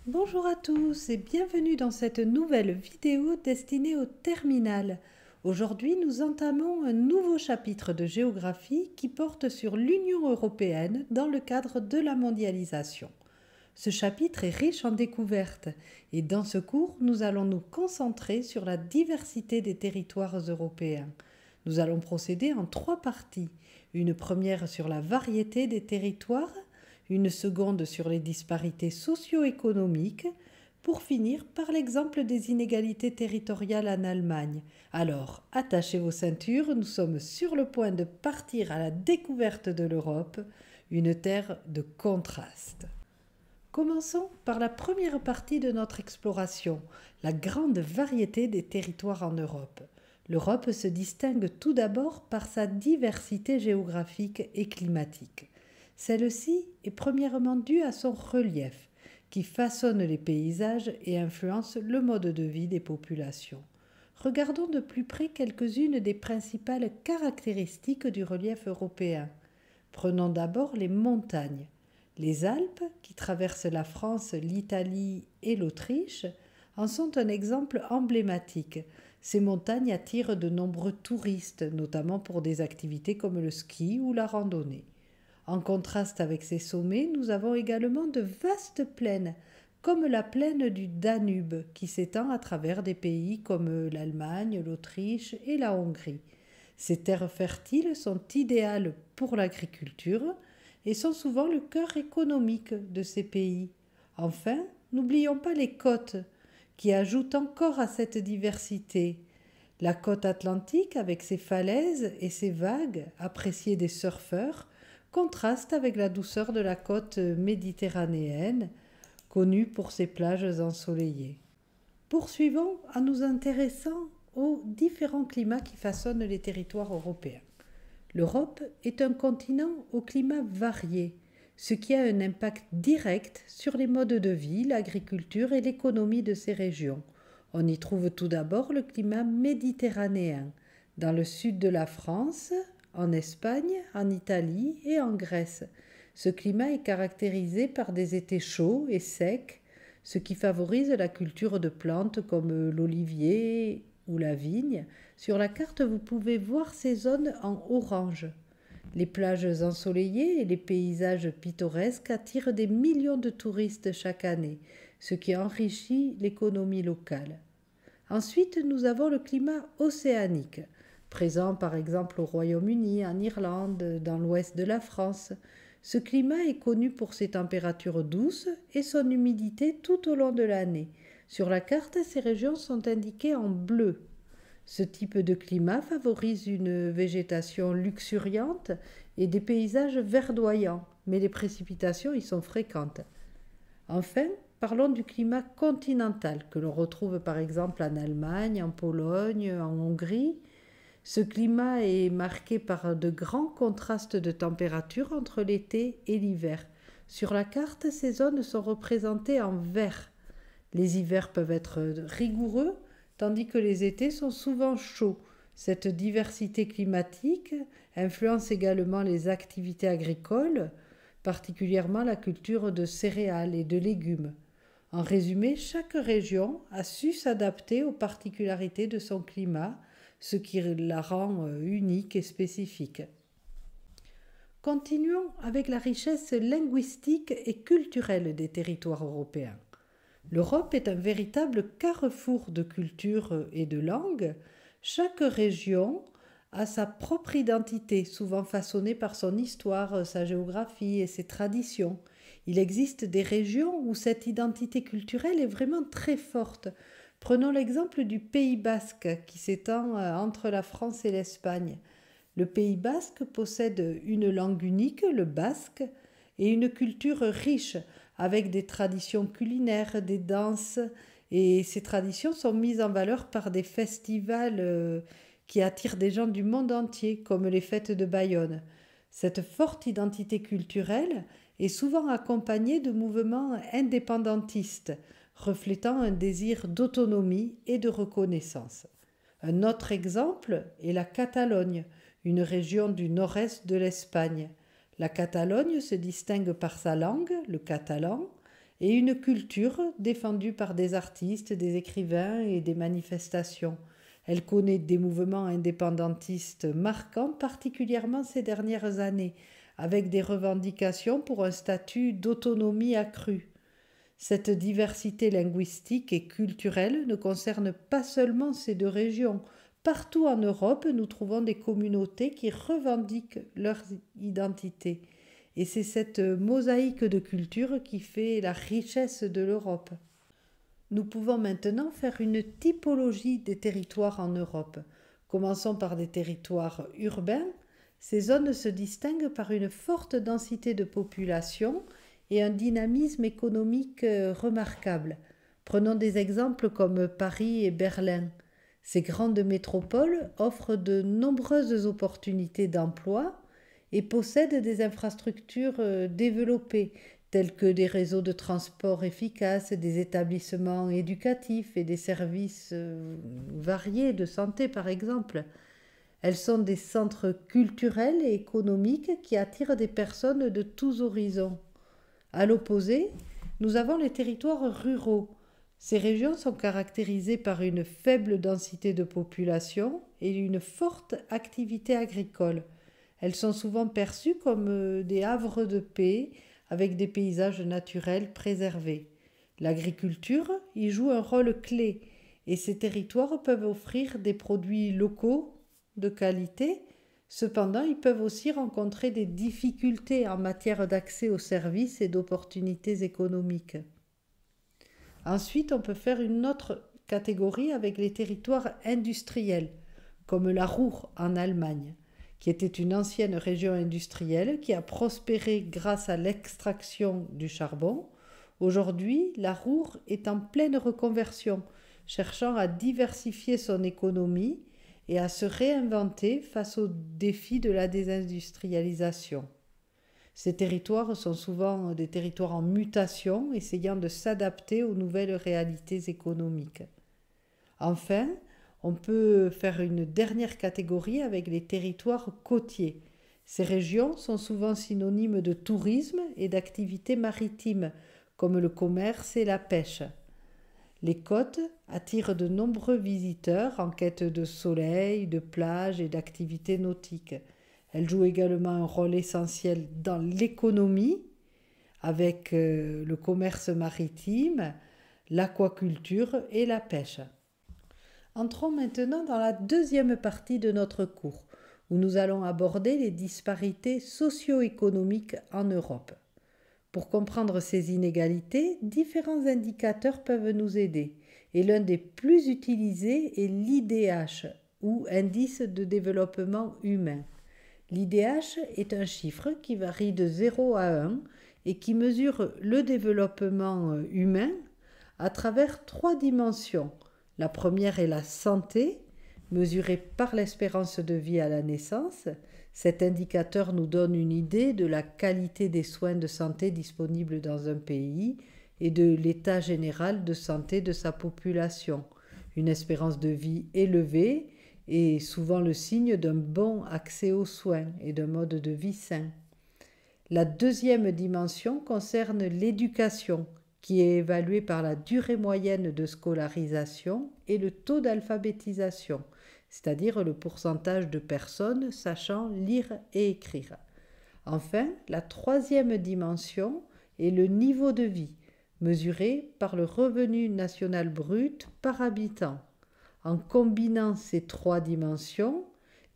Bonjour à tous et bienvenue dans cette nouvelle vidéo destinée au terminal. Aujourd'hui, nous entamons un nouveau chapitre de géographie qui porte sur l'Union européenne dans le cadre de la mondialisation. Ce chapitre est riche en découvertes et dans ce cours, nous allons nous concentrer sur la diversité des territoires européens. Nous allons procéder en 3 parties. Une première sur la variété des territoires, une seconde sur les disparités socio-économiques, pour finir par l'exemple des inégalités territoriales en Allemagne. Alors, attachez vos ceintures, nous sommes sur le point de partir à la découverte de l'Europe, une terre de contrastes. Commençons par la première partie de notre exploration, la grande variété des territoires en Europe. L'Europe se distingue tout d'abord par sa diversité géographique et climatique. Celle-ci est premièrement due à son relief, qui façonne les paysages et influence le mode de vie des populations. Regardons de plus près quelques-unes des principales caractéristiques du relief européen. Prenons d'abord les montagnes. Les Alpes, qui traversent la France, l'Italie et l'Autriche, en sont un exemple emblématique. Ces montagnes attirent de nombreux touristes, notamment pour des activités comme le ski ou la randonnée. En contraste avec ces sommets, nous avons également de vastes plaines, comme la plaine du Danube, qui s'étend à travers des pays comme l'Allemagne, l'Autriche et la Hongrie. Ces terres fertiles sont idéales pour l'agriculture et sont souvent le cœur économique de ces pays. Enfin, n'oublions pas les côtes, qui ajoutent encore à cette diversité. La côte atlantique, avec ses falaises et ses vagues, appréciées des surfeurs, contraste avec la douceur de la côte méditerranéenne, connue pour ses plages ensoleillées. Poursuivons en nous intéressant aux différents climats qui façonnent les territoires européens. L'Europe est un continent au climat varié, ce qui a un impact direct sur les modes de vie, l'agriculture et l'économie de ces régions. On y trouve tout d'abord le climat méditerranéen, dans le sud de la France, en Espagne, en Italie et en Grèce. Ce climat est caractérisé par des étés chauds et secs, ce qui favorise la culture de plantes comme l'olivier ou la vigne. Sur la carte, vous pouvez voir ces zones en orange. Les plages ensoleillées et les paysages pittoresques attirent des millions de touristes chaque année, ce qui enrichit l'économie locale. Ensuite, nous avons le climat océanique, présent par exemple au Royaume-Uni, en Irlande, dans l'ouest de la France. Ce climat est connu pour ses températures douces et son humidité tout au long de l'année. Sur la carte, ces régions sont indiquées en bleu. Ce type de climat favorise une végétation luxuriante et des paysages verdoyants, mais les précipitations y sont fréquentes. Enfin, parlons du climat continental que l'on retrouve par exemple en Allemagne, en Pologne, en Hongrie. Ce climat est marqué par de grands contrastes de température entre l'été et l'hiver. Sur la carte, ces zones sont représentées en vert. Les hivers peuvent être rigoureux, tandis que les étés sont souvent chauds. Cette diversité climatique influence également les activités agricoles, particulièrement la culture de céréales et de légumes. En résumé, chaque région a su s'adapter aux particularités de son climat, ce qui la rend unique et spécifique. Continuons avec la richesse linguistique et culturelle des territoires européens. L'Europe est un véritable carrefour de cultures et de langues. Chaque région a sa propre identité, souvent façonnée par son histoire, sa géographie et ses traditions. Il existe des régions où cette identité culturelle est vraiment très forte. Prenons l'exemple du Pays basque qui s'étend entre la France et l'Espagne. Le Pays basque possède une langue unique, le basque, et une culture riche avec des traditions culinaires, des danses, et ces traditions sont mises en valeur par des festivals qui attirent des gens du monde entier, comme les fêtes de Bayonne. Cette forte identité culturelle est souvent accompagnée de mouvements indépendantistes, reflétant un désir d'autonomie et de reconnaissance. Un autre exemple est la Catalogne, une région du nord-est de l'Espagne. La Catalogne se distingue par sa langue, le catalan, et une culture défendue par des artistes, des écrivains et des manifestations. Elle connaît des mouvements indépendantistes marquants, particulièrement ces dernières années, avec des revendications pour un statut d'autonomie accrue. Cette diversité linguistique et culturelle ne concerne pas seulement ces deux régions. Partout en Europe, nous trouvons des communautés qui revendiquent leur identité. Et c'est cette mosaïque de cultures qui fait la richesse de l'Europe. Nous pouvons maintenant faire une typologie des territoires en Europe. Commençons par des territoires urbains. Ces zones se distinguent par une forte densité de population et un dynamisme économique remarquable. Prenons des exemples comme Paris et Berlin. Ces grandes métropoles offrent de nombreuses opportunités d'emploi et possèdent des infrastructures développées, tels que des réseaux de transport efficaces, des établissements éducatifs et des services variés de santé par exemple. Elles sont des centres culturels et économiques qui attirent des personnes de tous horizons. À l'opposé, nous avons les territoires ruraux. Ces régions sont caractérisées par une faible densité de population et une forte activité agricole. Elles sont souvent perçues comme des havres de paix avec des paysages naturels préservés. L'agriculture y joue un rôle clé et ces territoires peuvent offrir des produits locaux de qualité. Cependant, ils peuvent aussi rencontrer des difficultés en matière d'accès aux services et d'opportunités économiques. Ensuite, on peut faire une autre catégorie avec les territoires industriels, comme la Ruhr en Allemagne, qui était une ancienne région industrielle qui a prospéré grâce à l'extraction du charbon. Aujourd'hui, la Ruhr est en pleine reconversion, cherchant à diversifier son économie et à se réinventer face aux défis de la désindustrialisation. Ces territoires sont souvent des territoires en mutation, essayant de s'adapter aux nouvelles réalités économiques. Enfin, on peut faire une dernière catégorie avec les territoires côtiers. Ces régions sont souvent synonymes de tourisme et d'activités maritimes, comme le commerce et la pêche. Les côtes attirent de nombreux visiteurs en quête de soleil, de plage et d'activités nautiques. Elles jouent également un rôle essentiel dans l'économie avec le commerce maritime, l'aquaculture et la pêche. Entrons maintenant dans la deuxième partie de notre cours, où nous allons aborder les disparités socio-économiques en Europe. Pour comprendre ces inégalités, différents indicateurs peuvent nous aider, et l'un des plus utilisés est l'IDH, ou Indice de développement humain. L'IDH est un chiffre qui varie de 0 à 1 et qui mesure le développement humain à travers 3 dimensions. La première est la santé, mesurée par l'espérance de vie à la naissance. Cet indicateur nous donne une idée de la qualité des soins de santé disponibles dans un pays et de l'état général de santé de sa population. Une espérance de vie élevée est souvent le signe d'un bon accès aux soins et d'un mode de vie sain. La deuxième dimension concerne l'éducation, qui est évaluée par la durée moyenne de scolarisation et le taux d'alphabétisation, c'est-à-dire le pourcentage de personnes sachant lire et écrire. Enfin, la troisième dimension est le niveau de vie, mesuré par le revenu national brut par habitant. En combinant ces 3 dimensions,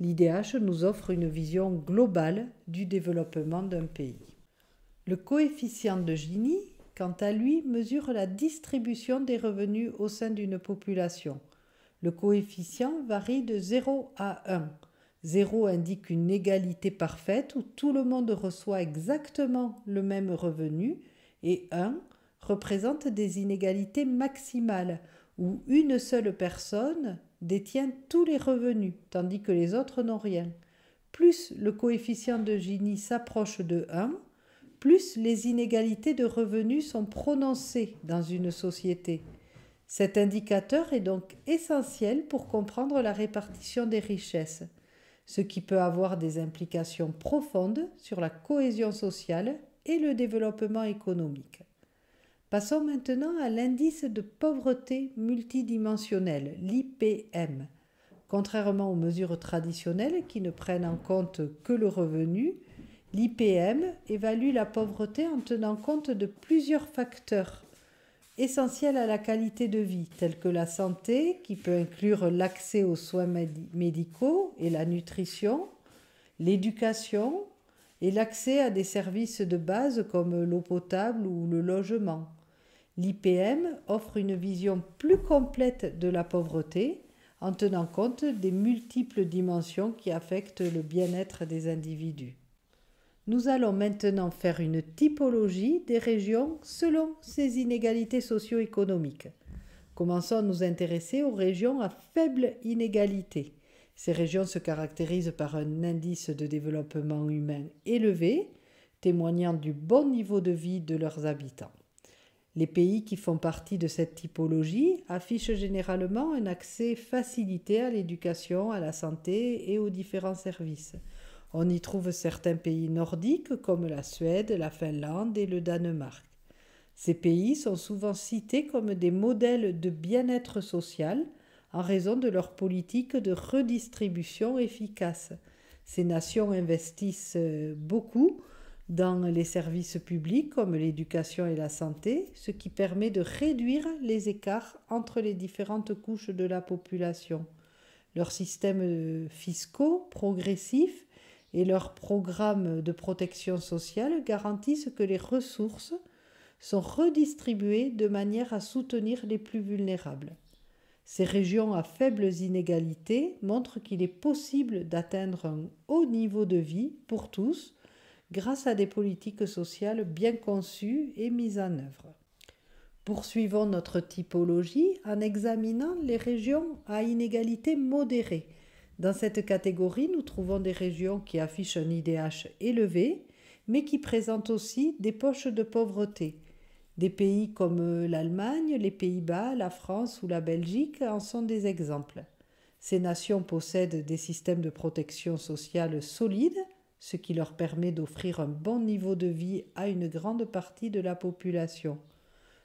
l'IDH nous offre une vision globale du développement d'un pays. Le coefficient de Gini, quant à lui, mesure la distribution des revenus au sein d'une population. Le coefficient varie de 0 à 1. 0 indique une égalité parfaite où tout le monde reçoit exactement le même revenu et 1 représente des inégalités maximales où une seule personne détient tous les revenus tandis que les autres n'ont rien. Plus le coefficient de Gini s'approche de 1, plus les inégalités de revenus sont prononcées dans une société. Cet indicateur est donc essentiel pour comprendre la répartition des richesses, ce qui peut avoir des implications profondes sur la cohésion sociale et le développement économique. Passons maintenant à l'indice de pauvreté multidimensionnel, l'IPM. Contrairement aux mesures traditionnelles qui ne prennent en compte que le revenu, l'IPM évalue la pauvreté en tenant compte de plusieurs facteurs essentiels à la qualité de vie, tels que la santé, qui peut inclure l'accès aux soins médicaux et la nutrition, l'éducation et l'accès à des services de base comme l'eau potable ou le logement. L'IPM offre une vision plus complète de la pauvreté en tenant compte des multiples dimensions qui affectent le bien-être des individus. Nous allons maintenant faire une typologie des régions selon ces inégalités socio-économiques. Commençons à nous intéresser aux régions à faible inégalité. Ces régions se caractérisent par un indice de développement humain élevé, témoignant du bon niveau de vie de leurs habitants. Les pays qui font partie de cette typologie affichent généralement un accès facilité à l'éducation, à la santé et aux différents services. On y trouve certains pays nordiques comme la Suède, la Finlande et le Danemark. Ces pays sont souvent cités comme des modèles de bien-être social en raison de leur politique de redistribution efficace. Ces nations investissent beaucoup dans les services publics comme l'éducation et la santé, ce qui permet de réduire les écarts entre les différentes couches de la population. Leurs systèmes fiscaux progressifs et leurs programmes de protection sociale garantissent que les ressources sont redistribuées de manière à soutenir les plus vulnérables. Ces régions à faibles inégalités montrent qu'il est possible d'atteindre un haut niveau de vie pour tous grâce à des politiques sociales bien conçues et mises en œuvre. Poursuivons notre typologie en examinant les régions à inégalité modérée. Dans cette catégorie, nous trouvons des régions qui affichent un IDH élevé, mais qui présentent aussi des poches de pauvreté. Des pays comme l'Allemagne, les Pays-Bas, la France ou la Belgique en sont des exemples. Ces nations possèdent des systèmes de protection sociale solides, ce qui leur permet d'offrir un bon niveau de vie à une grande partie de la population.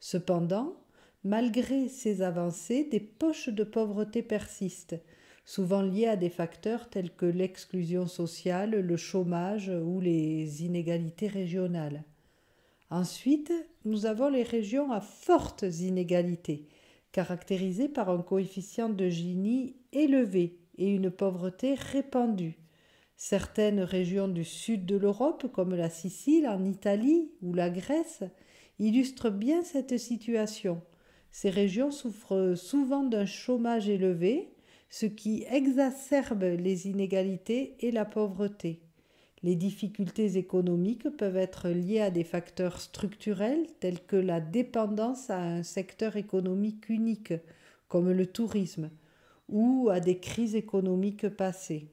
Cependant, malgré ces avancées, des poches de pauvreté persistent, souvent liées à des facteurs tels que l'exclusion sociale, le chômage ou les inégalités régionales. Ensuite, nous avons les régions à fortes inégalités, caractérisées par un coefficient de Gini élevé et une pauvreté répandue. Certaines régions du sud de l'Europe, comme la Sicile en Italie ou la Grèce, illustrent bien cette situation. Ces régions souffrent souvent d'un chômage élevé, ce qui exacerbe les inégalités et la pauvreté. Les difficultés économiques peuvent être liées à des facteurs structurels tels que la dépendance à un secteur économique unique, comme le tourisme, ou à des crises économiques passées.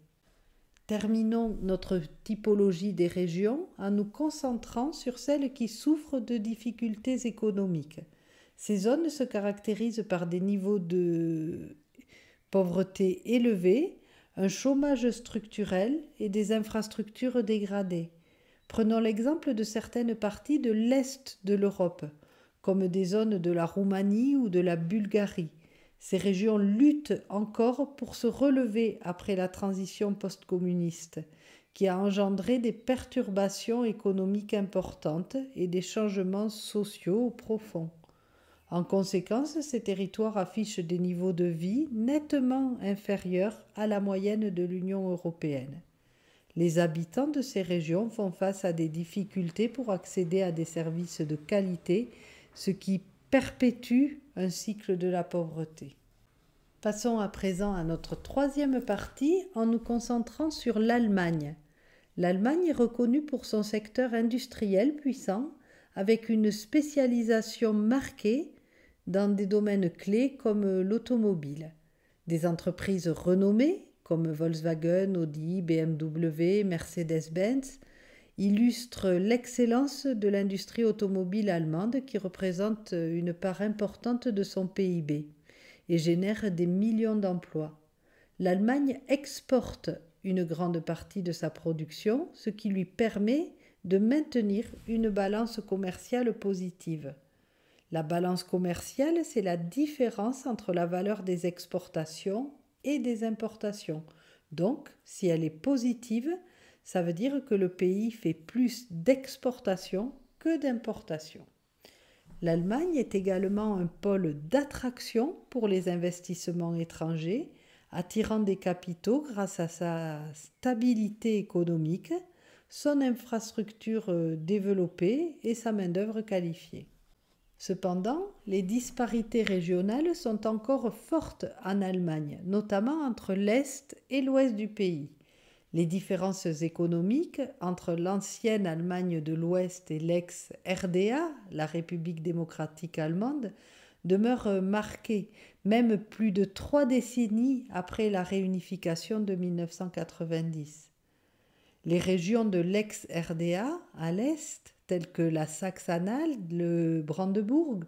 Terminons notre typologie des régions en nous concentrant sur celles qui souffrent de difficultés économiques. Ces zones se caractérisent par des niveaux de pauvreté élevés, un chômage structurel et des infrastructures dégradées. Prenons l'exemple de certaines parties de l'Est de l'Europe, comme des zones de la Roumanie ou de la Bulgarie. Ces régions luttent encore pour se relever après la transition post-communiste, qui a engendré des perturbations économiques importantes et des changements sociaux profonds. En conséquence, ces territoires affichent des niveaux de vie nettement inférieurs à la moyenne de l'Union européenne. Les habitants de ces régions font face à des difficultés pour accéder à des services de qualité, ce qui perpétue un cycle de la pauvreté. Passons à présent à notre troisième partie en nous concentrant sur l'Allemagne. L'Allemagne est reconnue pour son secteur industriel puissant, avec une spécialisation marquée dans des domaines clés comme l'automobile. Des entreprises renommées comme Volkswagen, Audi, BMW, Mercedes-Benz illustrent l'excellence de l'industrie automobile allemande qui représente une part importante de son PIB et génère des millions d'emplois. L'Allemagne exporte une grande partie de sa production, ce qui lui permet de maintenir une balance commerciale positive. La balance commerciale, c'est la différence entre la valeur des exportations et des importations. Donc, si elle est positive, ça veut dire que le pays fait plus d'exportations que d'importations. L'Allemagne est également un pôle d'attraction pour les investissements étrangers, attirant des capitaux grâce à sa stabilité économique, son infrastructure développée et sa main-d'œuvre qualifiée. Cependant, les disparités régionales sont encore fortes en Allemagne, notamment entre l'Est et l'Ouest du pays. Les différences économiques entre l'ancienne Allemagne de l'Ouest et l'ex-RDA, la République démocratique allemande, demeurent marquées, même plus de 3 décennies après la réunification de 1990. Les régions de l'ex-RDA, à l'Est, telles que la Saxe-Anhalt, le Brandebourg,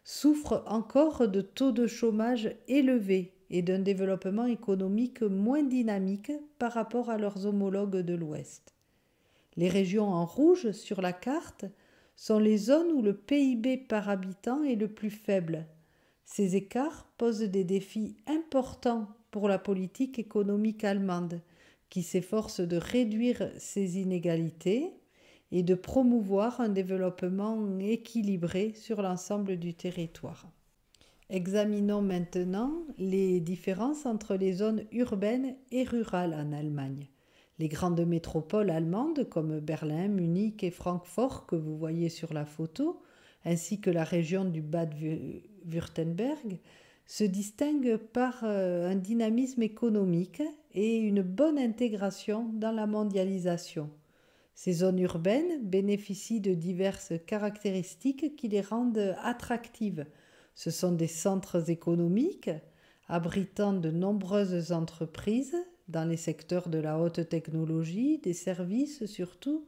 souffrent encore de taux de chômage élevés et d'un développement économique moins dynamique par rapport à leurs homologues de l'Ouest. Les régions en rouge sur la carte sont les zones où le PIB par habitant est le plus faible. Ces écarts posent des défis importants pour la politique économique allemande, qui s'efforce de réduire ces inégalités et de promouvoir un développement équilibré sur l'ensemble du territoire. Examinons maintenant les différences entre les zones urbaines et rurales en Allemagne. Les grandes métropoles allemandes comme Berlin, Munich et Francfort que vous voyez sur la photo, ainsi que la région du Bade-Württemberg, se distinguent par un dynamisme économique et une bonne intégration dans la mondialisation. Ces zones urbaines bénéficient de diverses caractéristiques qui les rendent attractives. Ce sont des centres économiques abritant de nombreuses entreprises dans les secteurs de la haute technologie, des services surtout.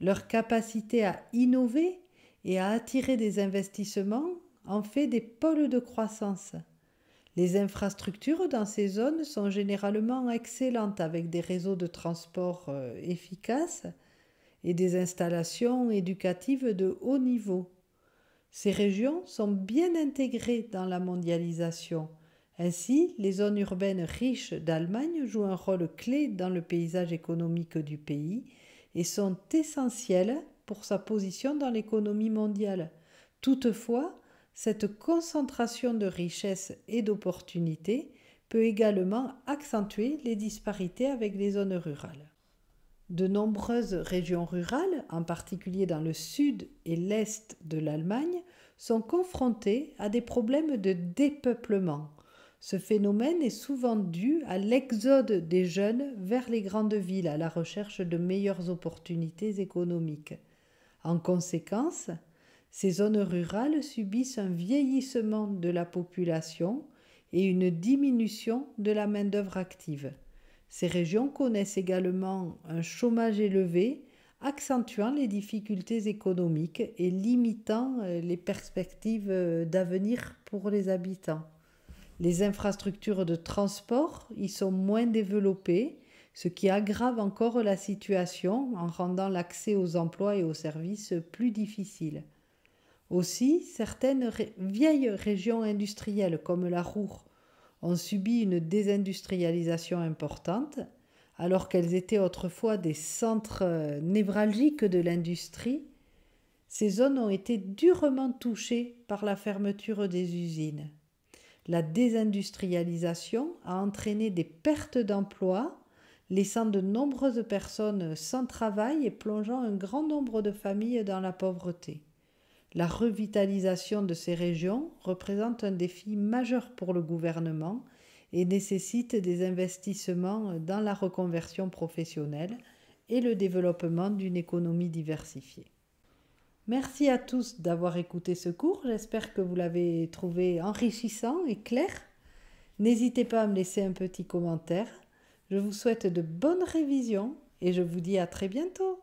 Leur capacité à innover et à attirer des investissements en fait des pôles de croissance. Les infrastructures dans ces zones sont généralement excellentes avec des réseaux de transport efficaces et des installations éducatives de haut niveau. Ces régions sont bien intégrées dans la mondialisation. Ainsi, les zones urbaines riches d'Allemagne jouent un rôle clé dans le paysage économique du pays et sont essentielles pour sa position dans l'économie mondiale. Toutefois, cette concentration de richesses et d'opportunités peut également accentuer les disparités avec les zones rurales. De nombreuses régions rurales, en particulier dans le sud et l'est de l'Allemagne, sont confrontées à des problèmes de dépeuplement. Ce phénomène est souvent dû à l'exode des jeunes vers les grandes villes à la recherche de meilleures opportunités économiques. En conséquence, ces zones rurales subissent un vieillissement de la population et une diminution de la main-d'œuvre active. Ces régions connaissent également un chômage élevé, accentuant les difficultés économiques et limitant les perspectives d'avenir pour les habitants. Les infrastructures de transport y sont moins développées, ce qui aggrave encore la situation en rendant l'accès aux emplois et aux services plus difficile. Aussi, certaines vieilles régions industrielles comme la Ruhr ont subi une désindustrialisation importante, alors qu'elles étaient autrefois des centres névralgiques de l'industrie. Ces zones ont été durement touchées par la fermeture des usines. La désindustrialisation a entraîné des pertes d'emplois, laissant de nombreuses personnes sans travail et plongeant un grand nombre de familles dans la pauvreté. La revitalisation de ces régions représente un défi majeur pour le gouvernement et nécessite des investissements dans la reconversion professionnelle et le développement d'une économie diversifiée. Merci à tous d'avoir écouté ce cours, j'espère que vous l'avez trouvé enrichissant et clair. N'hésitez pas à me laisser un petit commentaire. Je vous souhaite de bonnes révisions et je vous dis à très bientôt.